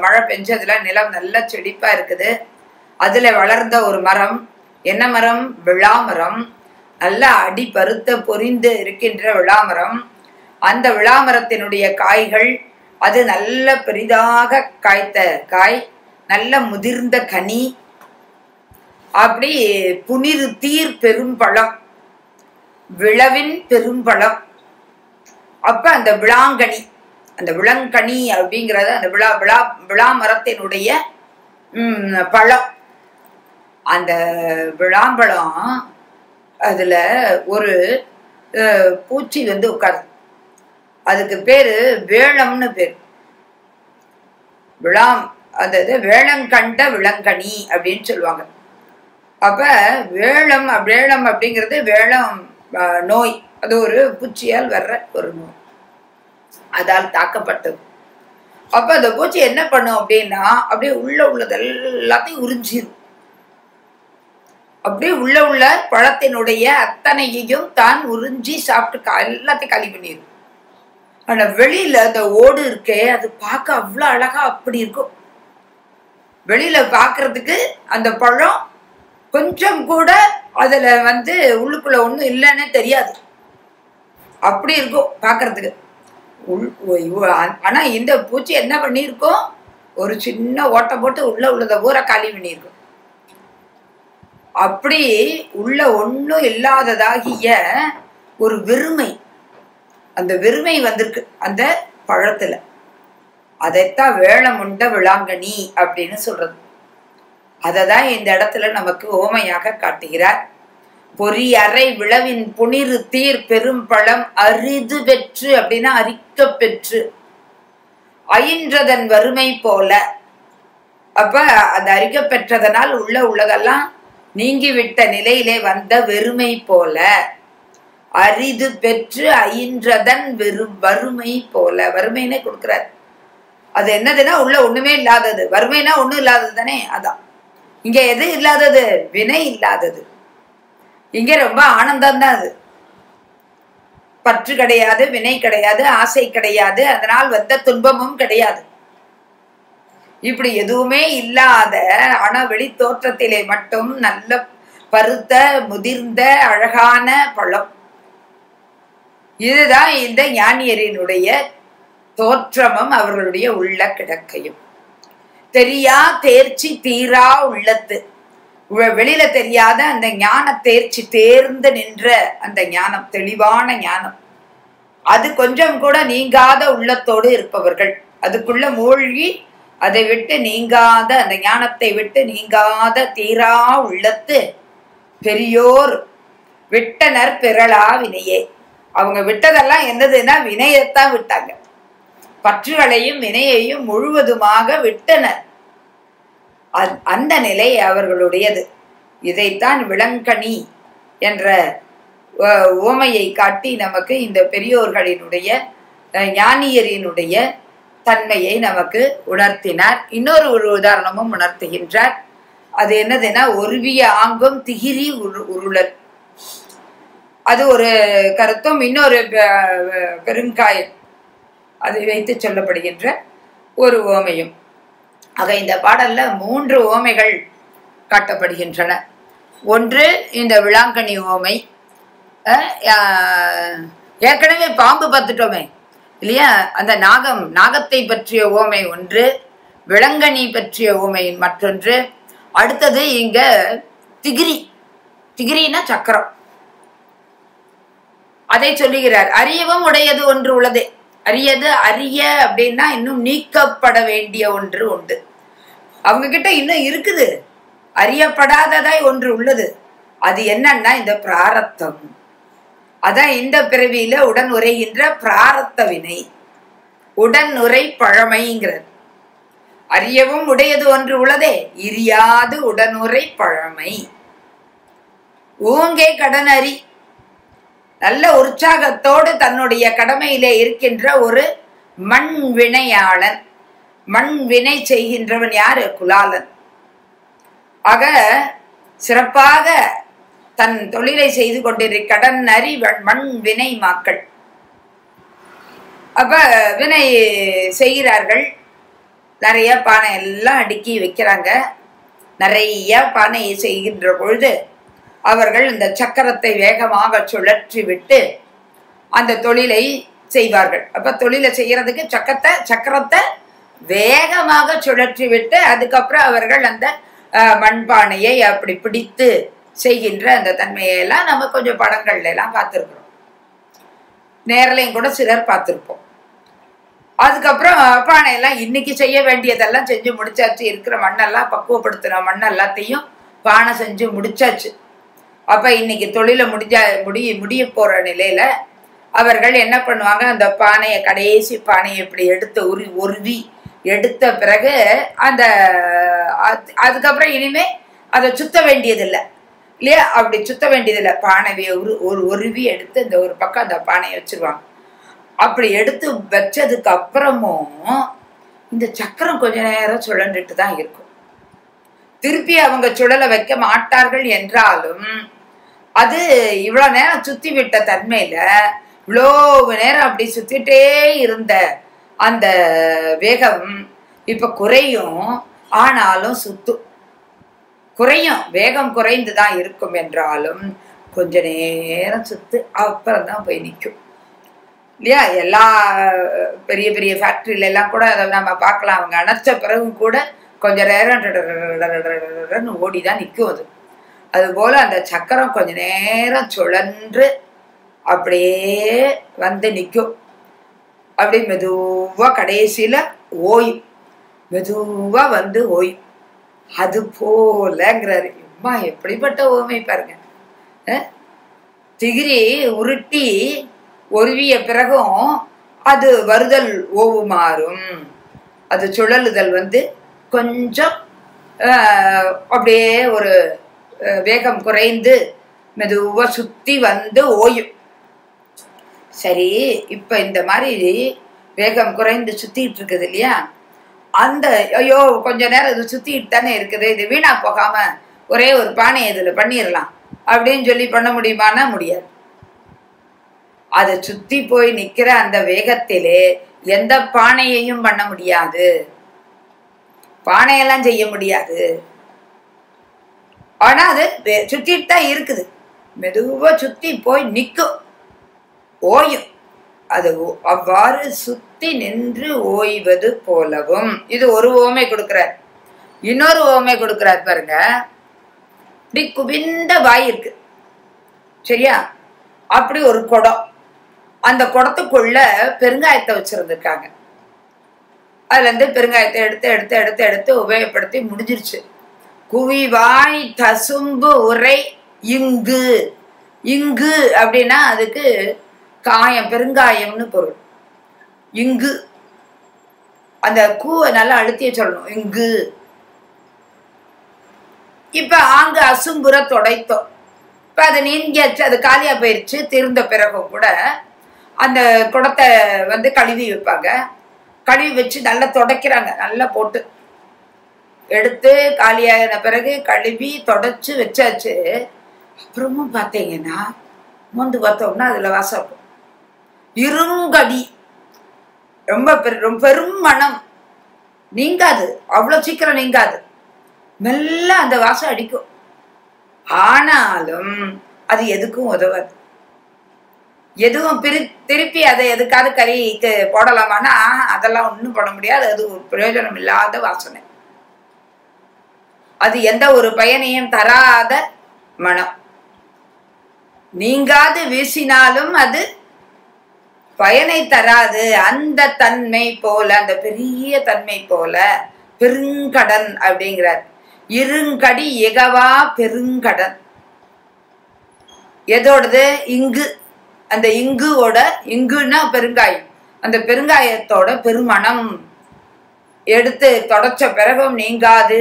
மழை பெஞ்சதுல நிலம் நல்ல செழிப்பா இருக்குது. அதுல வளர்ந்த ஒரு மரம். என்ன மரம்? விளாமரம். நல்ல அடி பருத்த பொரிந்து இருக்கின்ற விளாமரம். அந்த விளாமரத்தினுடைய காய்கள் அது நல்ல பெரிதாக காய்த்த காய், நல்ல முதிர்ந்த கனி. அப்படி புனிறு தீர் பெரும்பழம், விளவின் பெரும்பழம். அப்ப அந்த விளாங்கனி, அந்த விளங்கனி அப்படிங்கிறது அந்த விளாமரத்தினுடைய பழம். அந்த விளாம்பழம் அதுல ஒரு பூச்சி வந்து உட்காருது. அதுக்கு பேரு வேளம்னு பேரு. அந்த வேளங்கண்ட விளங்கனி அப்படின்னு சொல்லுவாங்க. அப்ப வேளம் அப்படிங்கிறது வேளம் நோய். அது ஒரு பூச்சியால் வர்ற ஒரு நோய், அதால் தாக்கப்பட்டது. அப்ப அந்த பூச்சி என்ன பண்ணும் அப்படின்னா, அப்படியே உள்ளது எல்லாத்தையும் உறிஞ்சிடும். அப்படியே உள்ள பழத்தினுடைய அத்தனையையும் தான் உறிஞ்சி சாப்பிட்டு எல்லாத்தையும் காலி பண்ணிடும். ஆனா வெளியில அந்த ஓடு இருக்கே, அது பார்க்க அவ்வளவு அழகா அப்படி இருக்கும். வெளியில பாக்குறதுக்கு அந்த பழம் கொஞ்சம் கூட அதுல வந்து உள்ளுக்குள்ள ஒண்ணும் இல்லைன்னு தெரியாது. அப்படி இருக்கும் பாக்குறதுக்கு. ஆனா இந்த பூச்சி என்ன பண்ணிருக்கோம், ஒரு சின்ன ஓட்டை போட்டு உள்ளத பூரா காலி பண்ணிருக்கும். அப்படி உள்ள ஒண்ணும் இல்லாததாகிய ஒரு வெறுமை, அந்த வெறுமை வந்திருக்கு அந்த பழத்துல. அதைத்தான் வேளமுண்ட விளாங்கனி அப்படின்னு சொல்றது. அததான் இந்த இடத்துல நமக்கு ஓமையாக காட்டுகிறார். பொறி அறை விளவின் புனிறு தீர் பெரும் பழம் அரிது பெற்று அப்படின்னா அரிக்க பெற்று, அயின்றதன் வறுமை போல. அப்ப அந்த அரிக்க பெற்றதனால் உள்ளதெல்லாம் நீங்கிவிட்ட நிலையிலே வந்த வெறுமை போல. அரிது பெற்று அயின்றதன் வறுமை போல. வறுமைனே கொடுக்கிறார். அது என்னதுன்னா உள்ள ஒண்ணுமே இல்லாதது. வறுமைனா ஒண்ணும் இல்லாதது தானே. அதான் இங்க எது இல்லாதது? வினை இல்லாதது. இங்க ரொம்ப ஆனந்தம் தான். அது பற்று கிடையாது, வினை கிடையாது, ஆசை கிடையாது, அதனால் வந்த துன்பமும் கிடையாது. இப்படி எதுவுமே இல்லாத ஆனா வெளி தோற்றத்திலே மட்டும் நல்ல பருத்த முதிர்ந்த அழகான பழம். இதுதான் இந்த ஞானியரினுடைய தோற்றமும் அவர்களுடைய உள்ள கிடக்கையும். தெரியா தேர்ச்சி தீரா உள்ளத்து. வெளியில தெரியாத அந்த ஞான தேர்ச்சி தேர்ந்து நின்ற அந்த ஞானம், தெளிவான ஞானம், அது கொஞ்சம் கூட நீங்காத உள்ளத்தோடு இருப்பவர்கள். அதுக்குள்ள மூழ்கி அதை விட்டு நீங்காத, அந்த ஞானத்தை விட்டு நீங்காத தீரா உள்ளத்து பெரியோர் விட்டனர் பிறளா வினையே. அவங்க விட்டதெல்லாம் என்னதுன்னா வினையத்தான் விட்டாங்க. பற்றுகளையும் வினையையும் முழுவதுமாக விட்டனர். அந்த நிலை அவர்களுடையது. இதைத்தான் விளங்கனி என்ற ஓமையை காட்டி நமக்கு இந்த பெரியோர்களினுடைய ஞானியரினுடைய தன்மையை நமக்கு உணர்த்தினார். இன்னொரு உதாரணமும் உணர்த்துகின்றார். அது என்னதுன்னா, ஒருவிய ஆங்கும் திகிரி உருளல். அது ஒரு கருத்தும். இன்னொரு பெருங்காயம் அதை வைத்து சொல்லப்படுகின்ற ஒரு ஓமையும். ஆக இந்த பாடல்ல 3 ஓமைகள் காட்டப்படுகின்றன. ஒன்று இந்த விளாங்கனி ஓமை. ஏற்கனவே பாம்பு பார்த்துட்டோமே இல்லையா? அந்த நாகத்தை பற்றிய ஓமை ஒன்று, விளங்கனி பற்றிய ஓமை மற்றொன்று. அடுத்தது இங்க திகிரினா சக்கரம், அதை சொல்லுகிறார். அரியவும் உடையது ஒன்று உள்ளது. அரிய அப்படின்னா இன்னும் நீக்கப்பட வேண்டிய ஒன்று உண்டு. அவங்க கிட்ட இன்னும் இருக்குது, அறியப்படாததாய் ஒன்று உள்ளது. அது என்னன்னா இந்த பிராரத்தம். அதான் இந்த பிறவியில உடன் உரைகின்ற பிராரத்த வினை, உடன் உரை பழமைங்கிறது. அறியவும் உடையது ஒன்று உள்ளதே, இரியாது உடனுரை பழமை. ஊங்கே கடனறி, நல்ல உற்சாகத்தோடு தன்னுடைய கடமையிலே இருக்கின்ற ஒரு மண் வினையாளன். மண் வினை செய்கின்றவன் யாரு? குலாலன். ஆக சிறப்பாக தன் தொழிலை செய்து கொண்டிருக்க கடன் அறி மண் வினை மாக்கள். அப்ப வினை செய்கிறார்கள். நிறைய பானை எல்லாம் அடுக்கி வைக்கிறாங்க. நிறைய பானையை செய்கின்ற பொழுது அவர்கள் இந்த சக்கரத்தை வேகமாக சுழற்றி விட்டு அந்த தொழிலை செய்வார்கள். அப்ப தொழிலை செய்யறதுக்கு சக்கரத்தை வேகமாக சுழற்றி விட்டு அதுக்கப்புறம் அவர்கள் அந்த மண்பானையை அப்படி பிடித்து செய்கின்ற அந்த தன்மையெல்லாம் நம்ம கொஞ்சம் படங்கள்ல எல்லாம் பார்த்துருக்கிறோம். நேரலையும் கூட சிலர் பார்த்துருப்போம். அதுக்கப்புறம் பானையெல்லாம் இன்னைக்கு செய்ய வேண்டியதெல்லாம் செஞ்சு முடிச்சாச்சு. இருக்கிற மண்ணெல்லாம் பக்குவப்படுத்தின மண் எல்லாத்தையும் பானை செஞ்சு முடிச்சாச்சு. அப்ப இன்னைக்கு தொழிலை முடிய போற நிலையில அவர்கள் என்ன பண்ணுவாங்க, அந்த பானையை கடைசி பானையை இப்படி எடுத்து உருவி எடுத்த பிறகு அதுக்கப்புறம் இனிமே அதை சுத்த வேண்டியதில்லை இல்லையா? அப்படி சுத்த வேண்டியதில்லை. பானையை உருவி எடுத்து இந்த ஒரு பக்கம் அந்த பானையை வச்சிருவாங்க. அப்படி எடுத்து வச்சதுக்கு அப்புறமும் இந்த சக்கரம் கொஞ்ச நேரம் சுழண்டுட்டு தான் இருக்கும். திருப்பி அவங்க சுழலை வைக்க மாட்டார்கள் என்றாலும் அது இவ்வளவு நேரம் சுத்தி விட்ட தன்மையில இவ்வளவு நேரம் அப்படி சுத்திட்டே இருந்த அந்த வேகம் இப்ப குறையும். ஆனாலும் குறையும், வேகம் குறைந்துதான் இருக்கும் என்றாலும் கொஞ்ச நேரம் சுத்து அப்புறம் தான் போய் நிற்கும் இல்லையா? எல்லா பெரிய பெரிய ஃபேக்டரியில எல்லாம் கூட அதை நம்ம பார்க்கலாம். அவங்க அணைச்ச பிறகு கூட கொஞ்ச நேரம் ஓடிதான் நிற்கும். அது போல அந்த சக்கரம் கொஞ்ச நேரம் சுழன்று அப்படியே வந்து நிற்கும். அப்படி மெதுவா கடைசியில ஓயும், மெதுவா வந்து ஓயும். அது போலங்கிறாரு. அம்மா எப்படிப்பட்ட ஓமை பாருங்க. திகிரி உருட்டி ஒருவிய பிறகும் அது வருதல் ஓவுமாறும், அது சுழலுதல் வந்து கொஞ்சம் அப்படியே ஒரு வேகம் குறைந்து மெதுவா சுத்தி வந்து ஓயும். சரி, இப்ப இந்த மாதிரி வேகம் குறைந்து சுத்திட்டு இருக்குது இல்லையா? அந்த ஐயோ கொஞ்ச நேரம் இது சுத்திட்டு தானே இருக்குது, இது வீணா போகாம ஒரே ஒரு பானை இதுல பண்ணிடலாம் அப்படின்னு சொல்லி பண்ண முடியுமானா முடியாது. அதை சுத்தி போய் நிக்கிற அந்த வேகத்திலே எந்த பானையையும் பண்ண முடியாது, பானையெல்லாம் செய்ய முடியாது. ஆனா அது சுத்திட்டு தான் இருக்குது. மெதுவா சுத்தி போய் நிற்கும், ஓயும். அது அவ்வாறு சுத்தி நின்று ஓய்வது போலவும். இது ஒரு ஓமை கொடுக்கிறார். இன்னொரு ஓமை கொடுக்கிறார் பாருங்க. இப்படி குவிந்த வாய் இருக்கு சரியா? அப்படி ஒரு குடம், அந்த குடத்துக்குள்ள பெருங்காயத்தை வச்சிருந்திருக்காங்க. அதுல இருந்து பெருங்காயத்தை எடுத்து எடுத்து எடுத்து எடுத்து உபயோகப்படுத்தி முடிஞ்சிருச்சு. குவிவாய் தசும்பு உரை இங்கு. இங்கு அப்படின்னா அதுக்கு காயம், பெருங்காயம்னு பொருள். இங்கு அந்த கூவை நல்லா அழுத்திய சொல்லணும், இங்கு. இப்ப ஆங்கு அசும்புற தொடைத்தோம். இப்ப அது நீங்கியாச்சு, அது காலியா போயிருச்சு. திருந்த பிறகு கூட அந்த குடத்தை வந்து கழுவி வைப்பாங்க. கழுவி வச்சு நல்லா துடைக்கிறாங்க. நல்லா போட்டு எடுத்து காலியான பிறகு கழுவி தொடச்சு வச்சாச்சு. அப்புறமும் பார்த்தீங்கன்னா மோந்து பார்த்தோம்னா அதுல வாசம் இருங்கடி, ரொம்ப பெரும் மனம், நீங்காது, அவ்வளவு சீக்கிரம் நீங்காது, மெல்ல அந்த வாசம் அடிக்கும். ஆனாலும் அது எதுக்கும் உதவாது. எதுவும் திருப்பி அதை எதுக்காவது கறிக்கு போடலாமான்னா அதெல்லாம் ஒன்றும் பண்ண முடியாது. அது ஒரு பிரயோஜனம் இல்லாத வாசனை. அது எந்த ஒரு பயனையும் தராத மனம். நீங்காது வீசினாலும் அது பயனை தராது. அந்த தன்மை போல, அந்த பெரிய தன்மை போல பெருங்கடன் அப்படிங்கிறார். இருங்கடி எகவா பெருங்கடன். எதோடது? இங்கு. அந்த இங்குவோட, இங்குன்னா பெருங்காயம், அந்த பெருங்காயத்தோட பெருமணம் எடுத்து தொடச்ச பிறகும் நீங்காது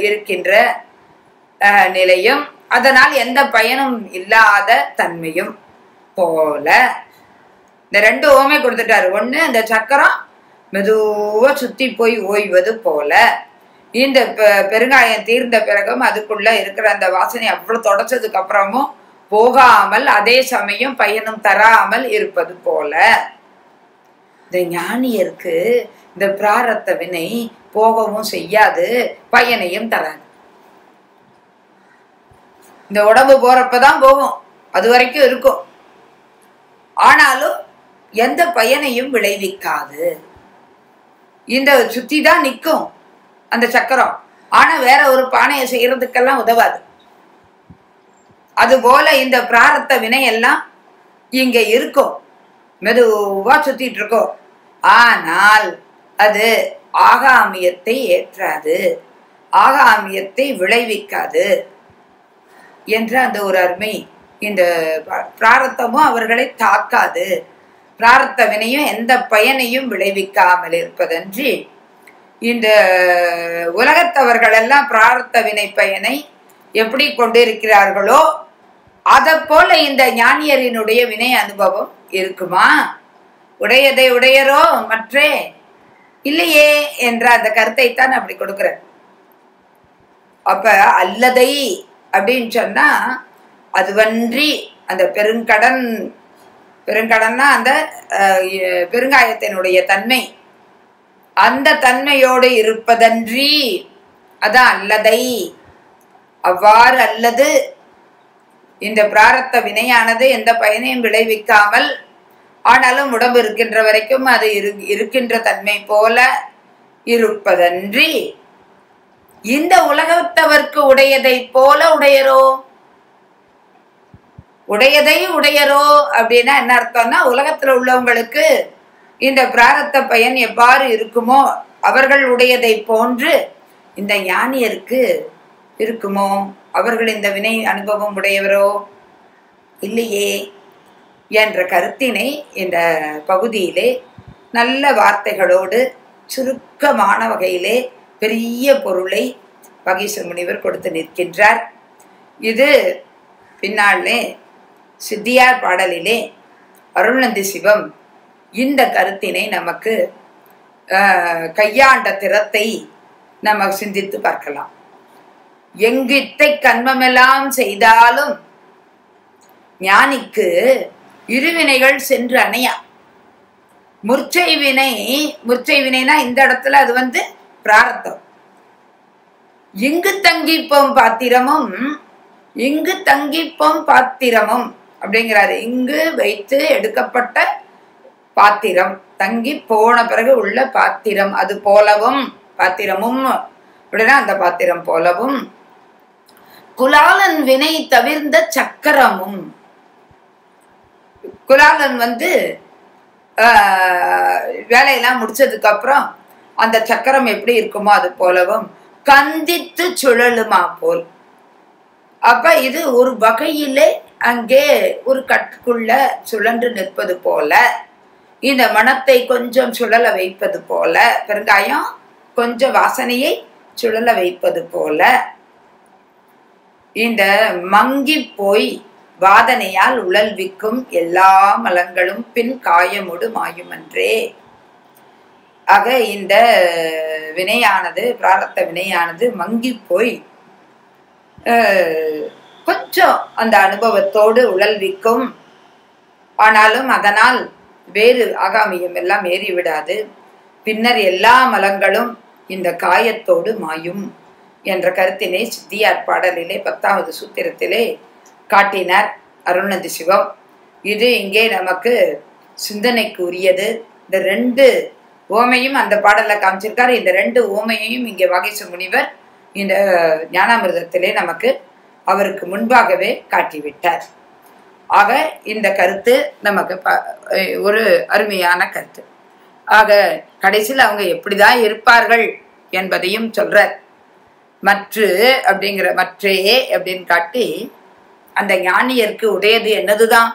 இருக்கின்ற நிலையும், அதனால் எந்த பயனும் இல்லாத தன்மையும் போல. இந்த ரெண்டு ஓமை கொடுத்துட்டாரு. ஒண்ணு, அந்த சக்கரம் மெதுவா சுத்தி போய் ஓய்வது போல. இந்த பெருங்காயம் தீர்ந்த பிறகும் அதுக்குள்ள இருக்கிற அந்த வாசனை அவ்வளவு தொடச்சதுக்கு அப்புறமும் போகாமல், அதே சமயம் பயனும் தராமல் இருப்பது போல. இந்த ஞானியருக்கு இந்த பிராரத்த வினை போகவும் செய்யாது, பயனையும் தராது. இந்த உடம்பு போறப்பதான் போகும், அது வரைக்கும் இருக்கும். ஆனாலும் எந்த பயனையும் விளைவிக்காது. இந்த சுத்தி தான் நிற்கும் அந்த சக்கரம். ஆனா வேற ஒரு பானையை செய்யறதுக்கெல்லாம் உதவாது. அதுபோல இந்த பிராரத்த வினை எல்லாம் இங்க இருக்கும், மெதுவா சுத்திட்டு இருக்கும். ஆனால் அது ஆகாமியத்தை ஏற்றாது, ஆகாமியத்தை விளைவிக்காது என்ற அந்த ஒரு அருமை. இந்த பிராரத்தமும் அவர்களை தாக்காது, பிராரத்த வினையும் எந்த பயனையும் விளைவிக்காமல் இருப்பதன்றி, இந்த உலகத்தவர்கள் எல்லாம் பிராரத்த வினை பயனை எப்படி கொண்டிருக்கிறார்களோ அதை போல இந்த ஞானியரினுடைய வினை அனுபவம் இருக்குமா? உடையதை உடையரோ மற்றே இல்லையே என்ற அந்த கருத்தை தான் அப்படி கொடுக்கிற. அப்ப அல்லதை அப்படின்னு சொன்னா அதுவன்றி அந்த பெருங்கடன், பெருங்கடன்னா அந்த பெருங்காயத்தினுடைய தன்மை, அந்த தன்மையோடு இருப்பதன்றி, அதான் அல்லதை. அவ்வாறு அல்லது இந்த பிராரத்த வினையானது எந்த பயனையும் விளைவிக்காமல், ஆனாலும் உடம்பு இருக்கின்ற வரைக்கும் அது இருக்கின்ற தன்மை போல இருப்பதன்றி, இந்த உலகத்தவர்க்கு உடையதை போல உடையரோ. உடையதை உடையரோ அப்படின்னா என்ன அர்த்தம்னா, உலகத்துல உள்ளவங்களுக்கு இந்த பிராரத்த பயன் எவ்வாறு இருக்குமோ அவர்கள் உடையதை போன்று இந்த ஞானியருக்கு இருக்குமோ? அவர்கள் இந்த வினை அனுபவம் உடையவரோ இல்லையே என்ற கருத்தினை இந்த பகுதியிலே நல்ல வார்த்தைகளோடு சுருக்கமான வகையிலே பெரிய பொருளை பகீச முனிவர் கொடுத்து நிற்கின்றார். இது பின்னாலே சித்தியார் பாடலிலே அருள்நந்தி சிவம் இந்த கருத்தினை நமக்கு கையாண்ட திறத்தை நம்ம சிந்தித்து பார்க்கலாம். எங்கிட்ட கண்மமெல்லாம் செய்தாலும் ஞானிக்கு இருவினைகள் சென்று அணையா. முர்ச்சை வினை, முர்ச்சை வினைனா இந்த இடத்துல அது பிராரத்தம். இங்கு தங்கிப்போம் பாத்திரமும், இங்கு தங்கிப்போம் பாத்திரமும் அப்படிங்கிறாரு. இங்கு வைத்து எடுக்கப்பட்ட பாத்திரம், தங்கி போன பிறகு உள்ள பாத்திரம், அது போலவும் பாத்திரமும் அப்படின்னா அந்த பாத்திரம் போலவும், குலாலன் வினை தவிர்ந்த சக்கரமும். குலாலன் வேலையெல்லாம் முடிச்சதுக்கு அப்புறம் அந்த சக்கரம் எப்படி இருக்குமோ அது போலவும் கந்தித்து சுழலுமா போல். அப்ப இது ஒரு வகையிலே அங்கே ஒரு கட்டுக்குள்ள சுழன்று நிற்பது போல, இந்த மனத்தை கொஞ்சம் சுழல வைப்பது போல, பெருங்காயம் கொஞ்சம் வாசனையை சுழல வைப்பது போல, இந்த மங்கி போய் வாதனையால் உழல்விக்கும் எல்லா மலங்களும் பின் காயமுடு மாயுமன்றே. ஆக இந்த வினையானது, பிராரத்த வினையானது மங்கி போய் கொஞ்சம் அந்த அனுபவத்தோடு உழல்விக்கும். ஆனாலும் அதனால் வேறு ஆகாமியம் எல்லாம் ஏறிவிடாது. பின்னர் எல்லா மலங்களும் இந்த காயத்தோடு மாயும் என்ற கருத்தினை சித்தியார் பாடலிலே 10வது சூத்திரத்திலே காட்டினார் அருணந்தி சிவம். இது இங்கே நமக்கு சிந்தனைக்கு உரியது. இந்த 2 ஓமையும் அந்த பாடல்ல காமிச்சிருக்காரு. இந்த 2 ஓமையையும் இங்கே வாகீச முனிவர் இந்த ஞானாமிர்தத்திலே நமக்கு அவருக்கு முன்பாகவே காட்டிவிட்டார். ஆக இந்த கருத்து நமக்கு ஒரு அருமையான கருத்து. ஆக கடைசியில் அவங்க எப்படிதான் இருப்பார்கள் என்பதையும் சொல்றார். மற்றே அப்படின்னு காட்டி அந்த ஞானியருக்கு உடையது என்னதுதான்?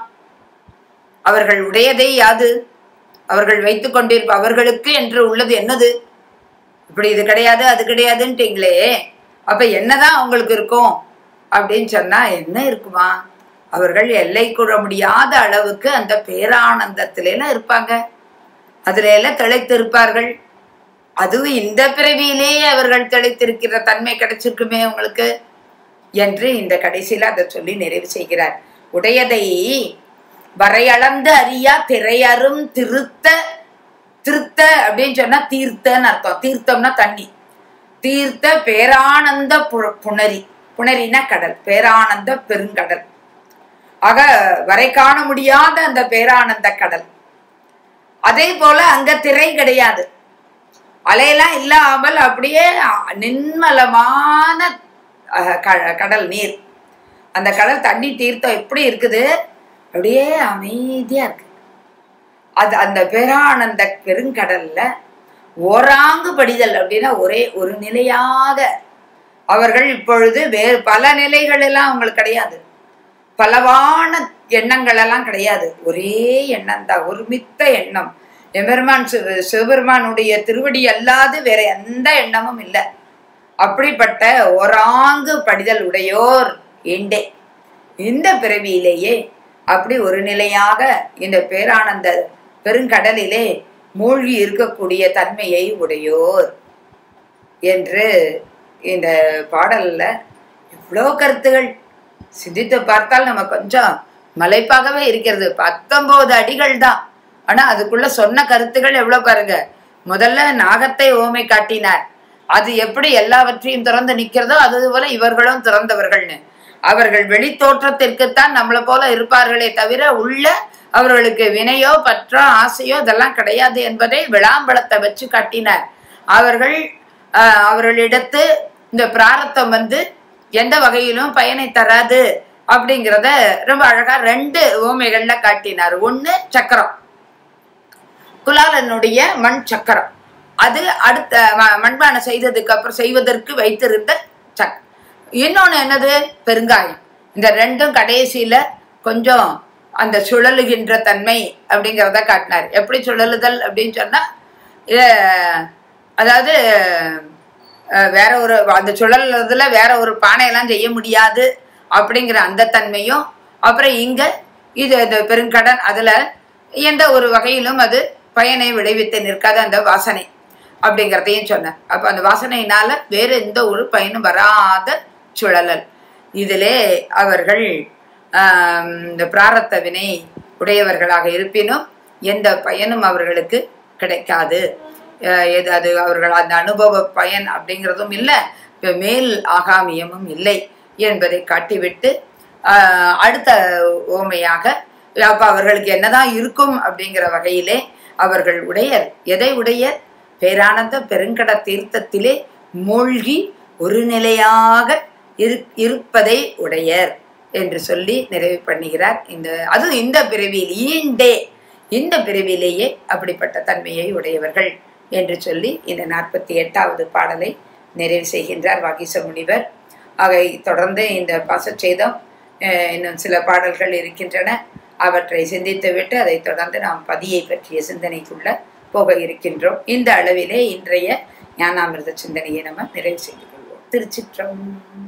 அவர்கள் உடையதே யாது? அவர்கள் வைத்துக் கொண்டிருப்ப அவர்களுக்கு என்று உள்ளது என்னது? இப்படி இது கிடையாது அது கிடையாதுன்ட்டீங்களே, அப்ப என்னதான் அவங்களுக்கு இருக்கும் அப்படின்னு சொன்னா என்ன இருக்குமா? அவர்கள் எல்லை கூற முடியாத அளவுக்கு அந்த பேரானந்தத்தில இருப்பாங்க, அதுல எல்லாம் திளைத்து இருப்பார்கள். அதுவும் இந்த பிறவியிலேயே அவர்கள் திளைத்திருக்கிற தன்மை கிடைச்சிருக்குமே உங்களுக்கு என்று இந்த கடைசியில அதை சொல்லி நிறைவு செய்கிறார். உடையதை வரையளந்து அறியா திரையரும் திருத்த. திருத்த அப்படின்னு சொன்னா தீர்த்தன்னு அர்த்தம். தீர்த்தம்னா தண்ணி. தீர்த்த பேரானந்த புணரி. புணரினா கடல், பேரானந்த பெருங்கடல். ஆக வரை காண முடியாத அந்த பேரானந்த கடல். அதே போல அங்க திரை கிடையாது, அலையெல்லாம் இல்லாமல் அப்படியே நின்மலமான கடல் நீர். அந்த கடல் தண்ணி தீர்த்தம் எப்படி இருக்குது? அப்படியே அமைதியா இருக்கு. அது அந்த பேரானந்த பெருங்கடல்ல ஓராங்கு படிதல் அப்படின்னா ஒரே ஒரு நிலையாக அவர்கள் இப்பொழுது வேறு பல நிலைகள் எல்லாம் அவங்களுக்கு கிடையாது, பலவான எண்ணங்கள் எல்லாம் கிடையாது, ஒரே எண்ணம் தான், ஒருமித்த எண்ணம். எம்பெருமான் சிவபெருமானுடைய திருவடி அல்லாது வேற எந்த எண்ணமும் இல்லை. அப்படிப்பட்ட ஓராங்கு படிதல் உடையோர் ஏண்டே இந்த பிறவியிலேயே அப்படி ஒரு நிலையாக இந்த பேரானந்த பெருங்கடலிலே மூழ்கி இருக்கக்கூடிய தன்மையை உடையோர் என்று இந்த பாடல்ல இவ்வளோ கருத்துகள் சிந்தித்து பார்த்தால் நம்ம கொஞ்சம் மலைப்பாகவே இருக்கிறது. 19 அடிகள் தான், ஆனா அதுக்குள்ள சொன்ன கருத்துகள் எவ்வளவு பாருங்க. முதல்ல நாகத்தை ஓமை காட்டினார், அது எப்படி எல்லாவற்றையும் திறந்து நிற்கிறதோ அது போல இவர்களும் திறந்தவர்கள்னு. அவர்கள் வெளி தோற்றத்திற்குத்தான் நம்மளை போல இருப்பார்களே தவிர உள்ள அவர்களுக்கு வினையோ பற்றோ ஆசையோ இதெல்லாம் கிடையாது என்பதை விளாம்பழத்தை வச்சு காட்டினார். அவர்களிடத்து இந்த பிராரத்தம் எந்த வகையிலும் பயனை தராது அப்படிங்கிறத ரொம்ப அழகா 2 ஓமைகள்ல காட்டினார். ஒண்ணு சக்கரம், குலாலனுடைய மண் சக்கரம், அது அடுத்த மண்பானை செய்வதற்கு வைத்திருந்த சக்கரம். இன்னொன்னு என்னது? பெருங்காயம். இந்த 2ம் கடைசியில கொஞ்சம் அந்த சுழலுகின்ற தன்மை அப்படிங்கிறத காட்டினார். எப்படி சுழலுதல் அப்படின்னு சொன்னா, அதாவது வேற ஒரு அந்த சுழல்றதுல வேற ஒரு பானையெல்லாம் செய்ய முடியாது அப்படிங்கிற அந்த தன்மையும், அப்புறம் இங்க இது இந்த பெருங்கடன் அதுல எந்த ஒரு வகையிலும் அது பயனை விளைவித்து நிற்காத அந்த வாசனை அப்படிங்கிறதையும் சொன்னார். அப்ப அந்த வாசனையினால வேற எந்த ஒரு பயனும் வராத சுழலல். இதிலே அவர்கள் இந்த பிராரத்த வினை உடையவர்களாக இருப்பினும் எந்த பயனும் அவர்களுக்கு கிடைக்காது. அது அவர்கள் அந்த அனுபவ பயன் அப்படிங்கிறதும் இல்லை, மேல் ஆகாமியமும் இல்லை என்பதை காட்டிவிட்டு அடுத்த ஓமையாக அப்ப அவர்களுக்கு என்னதான் இருக்கும் அப்படிங்கிற வகையிலே அவர்கள் உடையர். எதை உடையர்? பேரானந்த பெருங்கட தீர்த்தத்திலே மூழ்கி ஒரு நிலையாக இருப்பதை உடையர் என்று சொல்லி நிறைவு பண்ணுகிறார். அதுவும் இந்த பிறவியில் இந்த பிறவியிலேயே அப்படிப்பட்ட தன்மையை உடையவர்கள் என்று சொல்லி இந்த 48வது பாடலை நிறைவு செய்கின்றார் வாகீச முனிவர். ஆக தொடர்ந்து இந்த பாசச்சேதம் இன்னும் சில பாடல்கள் இருக்கின்றன, அவற்றை சிந்தித்துவிட்டு அதை தொடர்ந்து நாம் பதியை பற்றிய சிந்தனைக்குள்ள போக இருக்கின்றோம். இந்த அளவிலே இன்றைய ஞானாமிர்த சிந்தனையை நம்ம நிறைவு செய்து கொள்வோம். திருச்சிற்றம்பலம்.